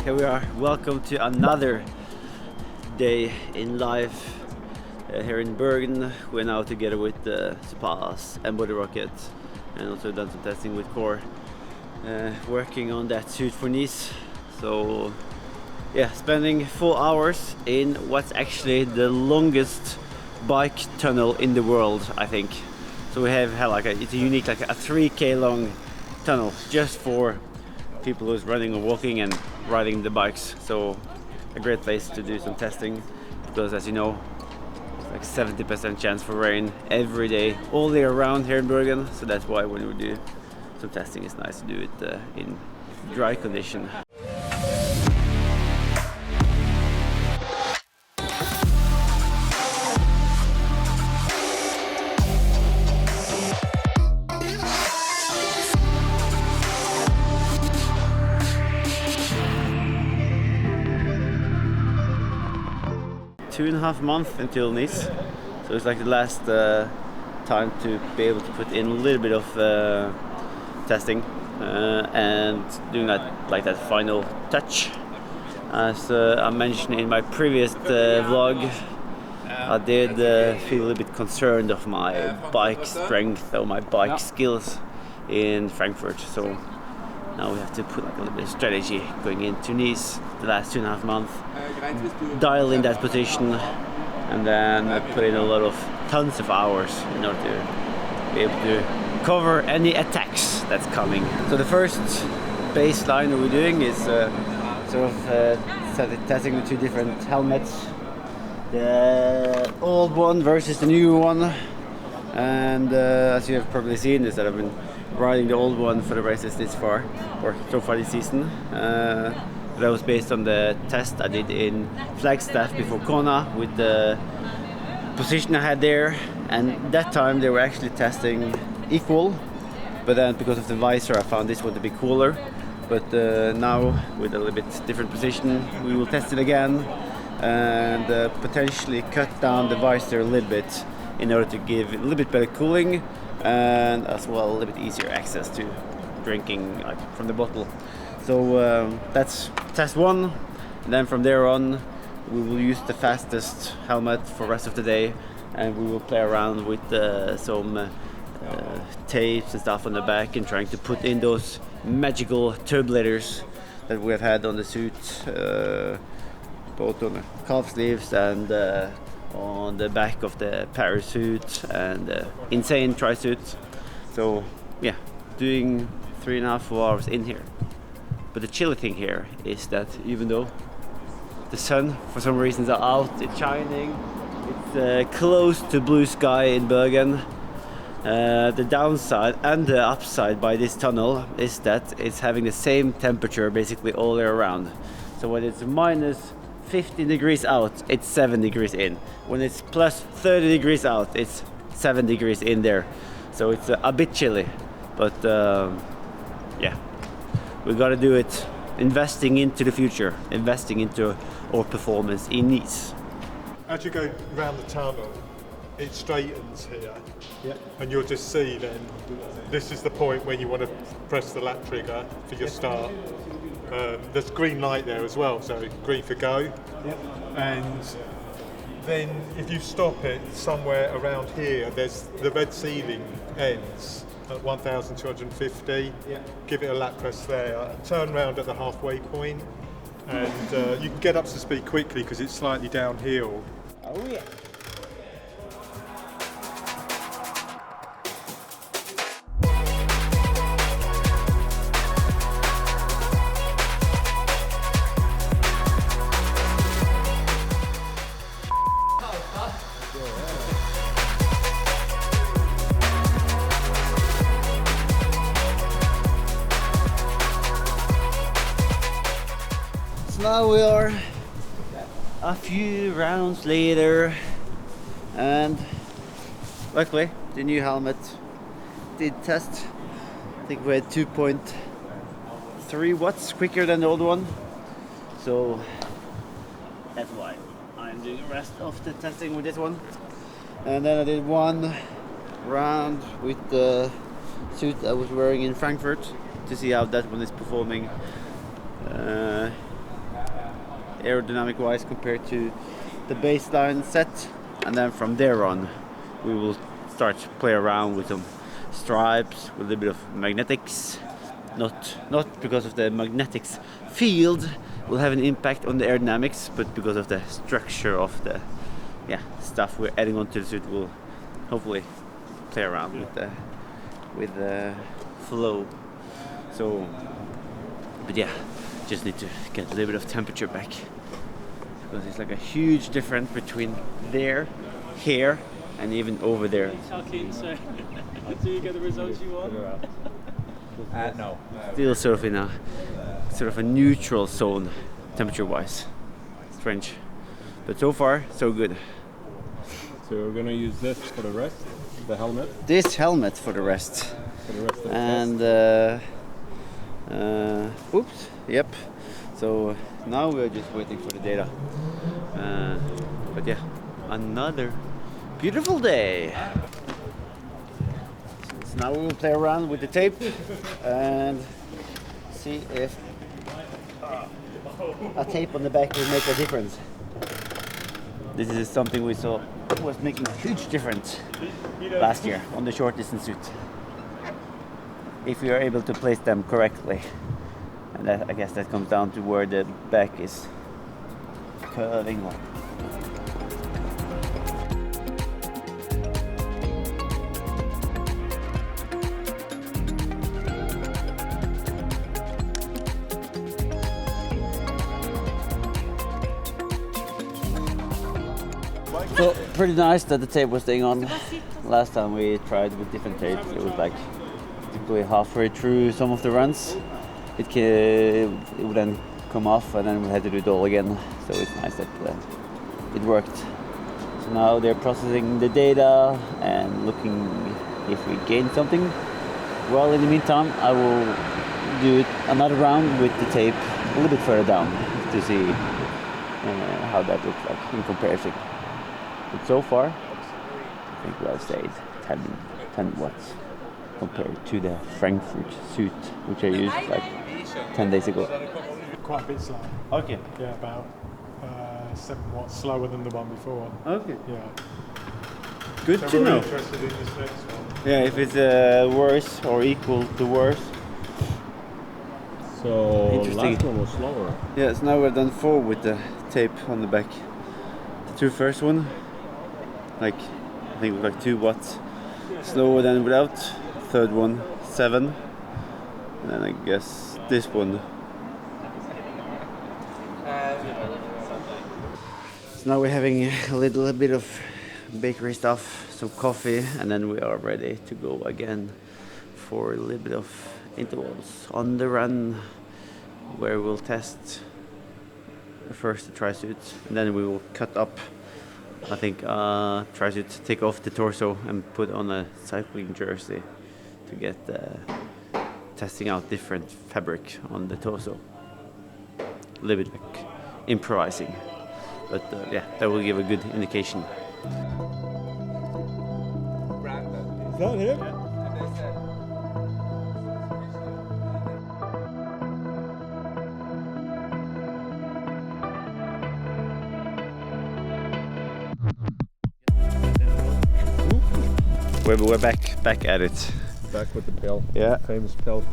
here we are. Welcome to another day in life here in Bergen. We're now together with Surpas and Bodyrocket, and also done some testing with Core, working on that suit for Nice. So yeah, spending 4 hours in what's actually the longest bike tunnel in the world, I think. So we have like it's a unique, like a 3K long tunnel just for people who's running or walking and riding the bikes. So a great place to do some testing, because as you know, it's like 70% chance for rain every day, all year round here in Bergen. So that's why when we do some testing, it's nice to do it in dry condition. Two and a half months until Nice, so it's like the last time to be able to put in a little bit of testing and doing that final touch. As I mentioned in my previous vlog, I did feel a little bit concerned of my bike strength or my bike skills in Frankfurt. So now we have to put like a little bit of strategy going into Nice, the last 2.5 months, dial in that position, and then put in tons of hours in order to be able to cover any attacks that's coming. So the first baseline that we're doing is testing the two different helmets, the old one versus the new one. And as you have probably seen, is that I've been riding the old one for the races this far, or so far this season. That was based on the test I did in Flagstaff before Kona with the position I had there, and that time they were actually testing equal, but then because of the visor I found this one to be cooler. But now with a little bit different position, we will test it again and potentially cut down the visor a little bit in order to give a little bit better cooling and as well a little bit easier access to drinking from the bottle. So that's test one. And then from there on we will use the fastest helmet for the rest of the day, and we will play around with some tapes and stuff on the back and trying to put in those magical turbulators that we have had on the suit, both on the calf sleeves and on the back of the parasuit and insane tri-suit. So yeah, doing 3.5 hours in here. But the chilly thing here is that even though the sun for some reasons are out, it's shining, it's close to blue sky in Bergen, the downside and the upside by this tunnel is that it's having the same temperature basically all year around. So when it's minus 15 degrees out, it's 7 degrees in. When it's plus 30 degrees out, it's 7 degrees in there. So it's a bit chilly, but yeah, we gotta do it, investing into the future, investing into our performance in Nice. As you go round the tunnel, it straightens here, and you'll just see then, this is the point when you want to press the lap trigger for your start. There's green light there as well, so green for go. And then if you stop it somewhere around here, there's the red ceiling ends at 1,250. Give it a lap press there, turn round at the halfway point, and you can get up to speed quickly because it's slightly downhill. Oh yeah. Now we are a few rounds later, and luckily the new helmet did test. I think we had 2.3 watts quicker than the old one, so that's why I'm doing the rest of the testing with this one. And then I did one round with the suit I was wearing in Frankfurt to see how that one is performing. aerodynamic wise compared to the baseline set, and then from there on we will start to play around with some stripes, with a little bit of magnetics. Not because of the magnetics field will have an impact on the aerodynamics, but because of the structure of the stuff we're adding onto the suit, we'll hopefully play around with the flow. So, but yeah, just need to get a little bit of temperature back, because it's like a huge difference between there, here, and even over there. Do you get the results you want? No. Still sort of in a neutral zone, temperature-wise. Strange, but so far so good. So we're gonna use this for the rest, the helmet. This helmet for the rest. For the rest of the And oops, yep. So now we're just waiting for the data. But yeah, another beautiful day. So now we will play around with the tape and see if a tape on the back will make a difference. This is something we saw was making a huge difference last year on the short distance suit, if we are able to place them correctly. And that, I guess that comes down to where the back is curving up. So pretty nice that the tape was staying on. Last time we tried with different tapes, it was like typically halfway through some of the runs, it would then come off, and then we had to do it all again. So it's nice that it worked. So now they're processing the data and looking if we gained something. Well, in the meantime, I will do another round with the tape a little bit further down to see how that looks like in comparison. But so far, I think we'll say 10 watts compared to the Frankfurt suit, which I used like 10 days ago. Quite a bit slow. Okay. Yeah, about 7 watts slower than the one before. Okay. Yeah. Good So to we're know. interested in this next one. Yeah, if it's worse or equal to worse. So Interesting. last one was slower. Yeah, so now we're done 4 with the tape on the back. The 2 first one, like I think like 2 watts slower than without. Third one 7, and then I guess this one. So now we're having a little bit of bakery stuff, some coffee, and then we are ready to go again for a little bit of intervals on the run, where we'll test first the tri-suit, and then we will cut up, I think, tri-suit, take off the torso and put on a cycling jersey to get testing out different fabric on the torso. A little bit like improvising, but yeah, that will give a good indication. Is that him? We're back at it. Back with the pill. Yeah. Famous pill.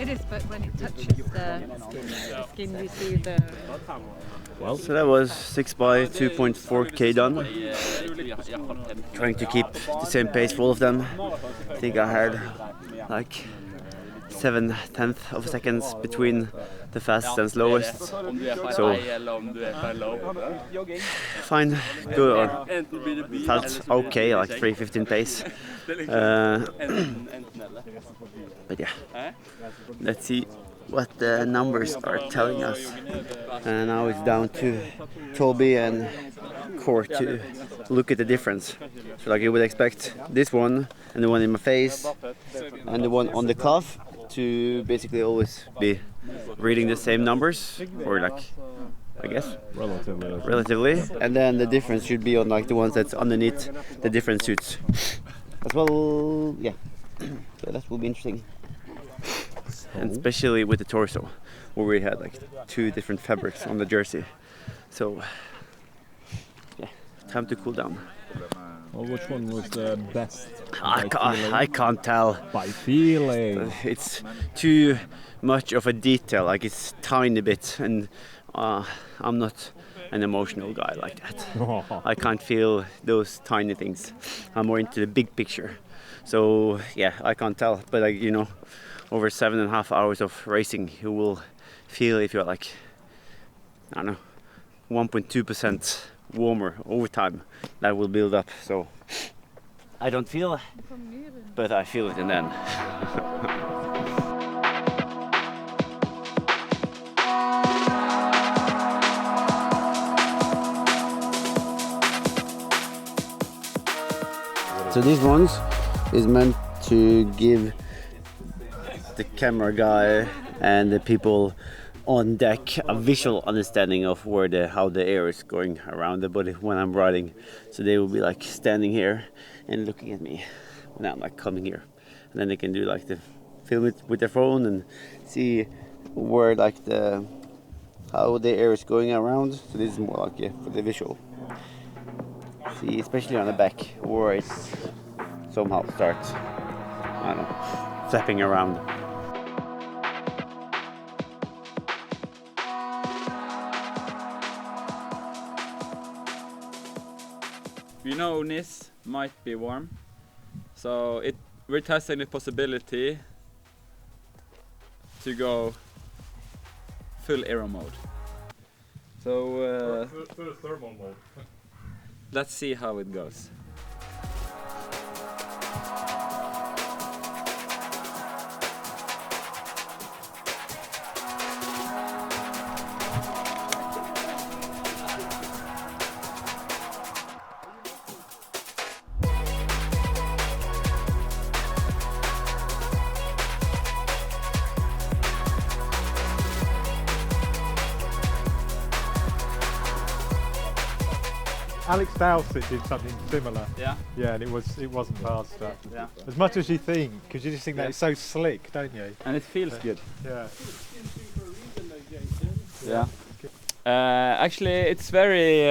It is, but when it touches the skin, you see the... Well, so that was 6 by 2.4K done. trying to keep the same pace for all of them. I think I had like 7/10 of seconds between the fastest and slowest. So fine, good, or felt okay, like 3:15 pace. But yeah, let's see what the numbers are telling us. And now it's down to Toby and Core to look at the difference. So like you would expect this one and the one in my face and the one on the cuff to basically always be reading the same numbers, or like, I guess relatively, and then the difference should be on like the ones that's underneath the different suits as well. Yeah, so that will be interesting, and especially with the torso where we had like 2 different fabrics on the jersey. So yeah, time to cool down. Well, which one was the best? I can't tell. By feeling. It's too much of a detail, like it's tiny bit, and I'm not an emotional guy like that. I can't feel those tiny things. I'm more into the big picture. So yeah, I can't tell. But like, you know, over 7.5 hours of racing, you will feel if you're like, I don't know, 1.2% warmer over time. That will build up. So I don't feel, but I feel it in the end. So these ones is meant to give the camera guy and the people on deck a visual understanding of where how the air is going around the body when I'm riding. So they will be like standing here and looking at me when I'm like coming here, and then they can do like film it with their phone and see where like how the air is going around. So this is more like for the visual. See, especially on the back where it somehow starts, I don't know, flapping around. We know Nice might be warm, so we're testing the possibility to go full aero mode. So full thermal mode. Let's see how it goes. Alex Dowsett did something similar. Yeah. Yeah, and it wasn't faster. Yeah. As much as you think, because you just think that it's so slick, don't you? And it feels good. Yeah. Yeah. Actually, it's very.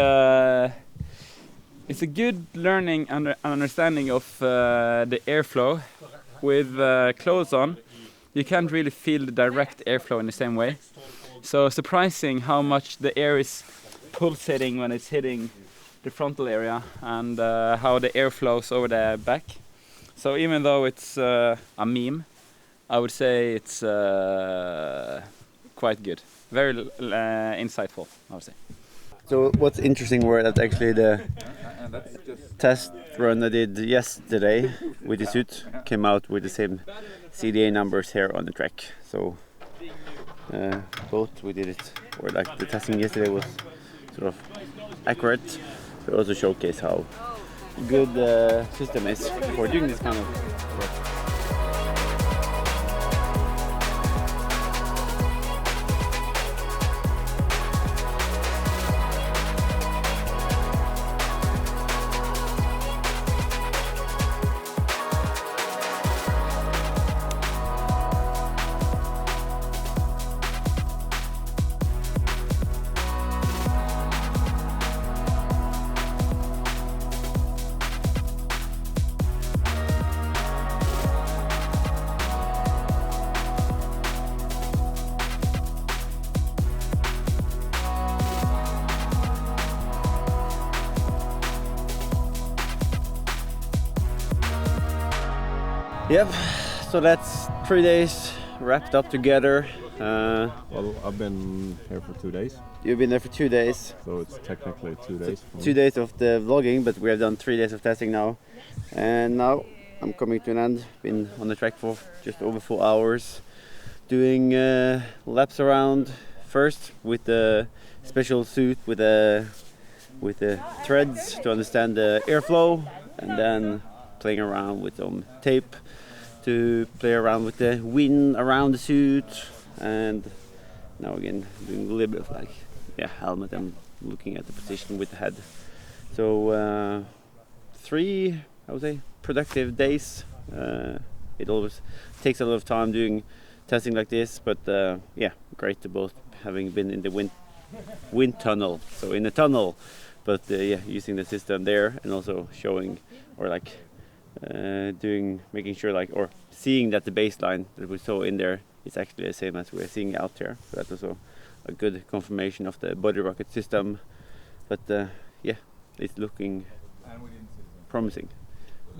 It's a good learning and understanding of the airflow. With clothes on, you can't really feel the direct airflow in the same way. So surprising how much the air is pulsating when it's hitting the frontal area, and how the air flows over the back. So even though it's a meme, I would say it's quite good. Very insightful, I would say. So what's interesting were that actually the test run I did yesterday with the suit came out with the same CDA numbers here on the track. So both we did it, or like the testing yesterday was sort of accurate. But also showcase how good the system is for doing this kind of work. Yep, so that's 3 days wrapped up together. Well, I've been here for 2 days, You've been there for 2 days. so it's technically 2 days. For 2 me. days of the vlogging, but we have done 3 days of testing now. And now I'm coming to an end. Been on the track for just over 4 hours, doing laps around first with the special suit with the threads to understand the airflow, and then playing around with some tape to play around with the wind around the suit, and now again doing a little bit of like helmet and looking at the position with the head. So 3, I would say, productive days. It always takes a lot of time doing testing like this, but great to both having been in the wind tunnel, so in the tunnel, but using the system there and also showing or like making sure like or seeing that the baseline that we saw in there is actually the same as we're seeing out there. So that's also a good confirmation of the Bodyrocket system. But it's looking promising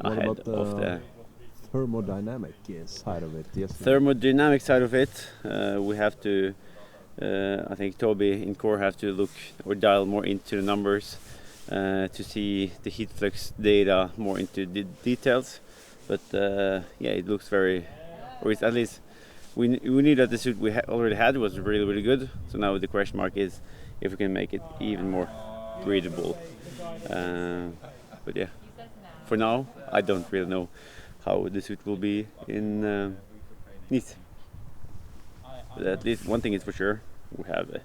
What ahead about of the thermodynamic side of it? Yes. thermodynamic side of it. We have to, I think Toby in Core have to look or dial more into the numbers to see the heat flux data more into the details. But it looks very, or it's at least we knew that the suit we already had was really, really good. So now the question mark is if we can make it even more breathable. But yeah, for now I don't really know how the suit will be in Nice. But at least one thing is for sure, we have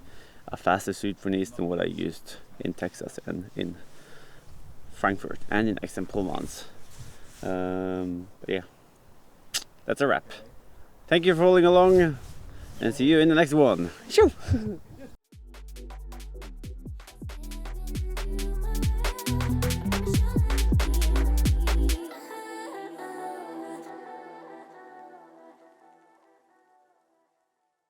a faster suit for Nice than what I used in Texas and in Frankfurt and in Aix-en-Provence. That's a wrap. Thank you for following along, and see you in the next one. Shoo!